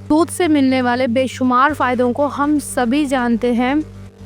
दूध से मिलने वाले बेशुमार फ़ायदों को हम सभी जानते हैं।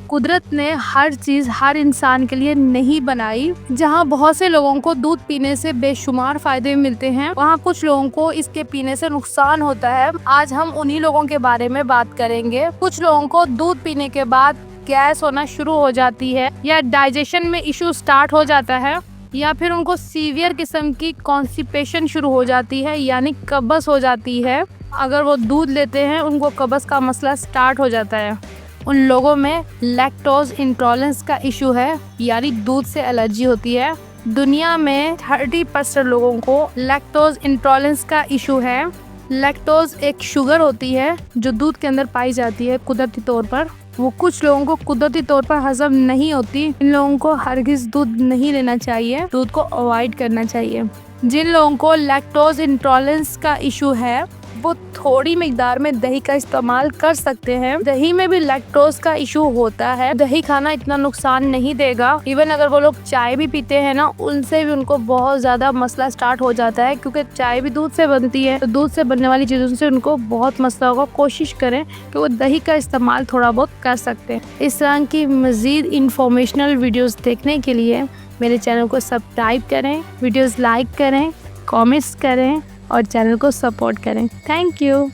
कुदरत ने हर चीज़ हर इंसान के लिए नहीं बनाई। जहाँ बहुत से लोगों को दूध पीने से बेशुमार फ़ायदे मिलते हैं, वहाँ कुछ लोगों को इसके पीने से नुकसान होता है। आज हम उन्हीं लोगों के बारे में बात करेंगे। कुछ लोगों को दूध पीने के बाद गैस होना शुरू हो जाती है, या डाइजेशन में इशू स्टार्ट हो जाता है, या फिर उनको सीवियर किस्म की कॉन्स्टिपेशन शुरू हो जाती है, यानी कब्ज़ हो जाती है। अगर वो दूध लेते हैं उनको कब्ज़ का मसला स्टार्ट हो जाता है। उन लोगों में लैक्टोज इंटॉलरेंस का इशू है, यानी दूध से एलर्जी होती है। दुनिया में 30% लोगों को लैक्टोज इंटॉलरेंस का इशू है। लैक्टोज एक शुगर होती है जो दूध के अंदर पाई जाती है कुदरती तौर पर। वो कुछ लोगों को कुदरती तौर पर हजम नहीं होती। इन लोगों को हरगिज दूध नहीं लेना चाहिए, दूध को अवॉइड करना चाहिए। जिन लोगों को लैक्टोज इंटॉलरेंस का इशू है वो थोड़ी मिकदार में दही का इस्तेमाल कर सकते हैं। दही में भी लैक्टोज का इशू होता है। दही खाना इतना नुकसान नहीं देगा। इवन अगर वो लोग चाय भी पीते हैं ना, उनसे भी उनको बहुत ज़्यादा मसला स्टार्ट हो जाता है, क्योंकि चाय भी दूध से बनती है। तो दूध से बनने वाली चीज़ों से उनको बहुत मसला होगा। कोशिश करें कि वो दही का इस्तेमाल थोड़ा बहुत कर सकते हैं। इस तरह की मज़ीद इंफॉर्मेशनल वीडियोज़ देखने के लिए मेरे चैनल को सब्सक्राइब करें, वीडियोज़ लाइक करें, कॉमेंट्स करें और चैनल को सपोर्ट करें। Thank you.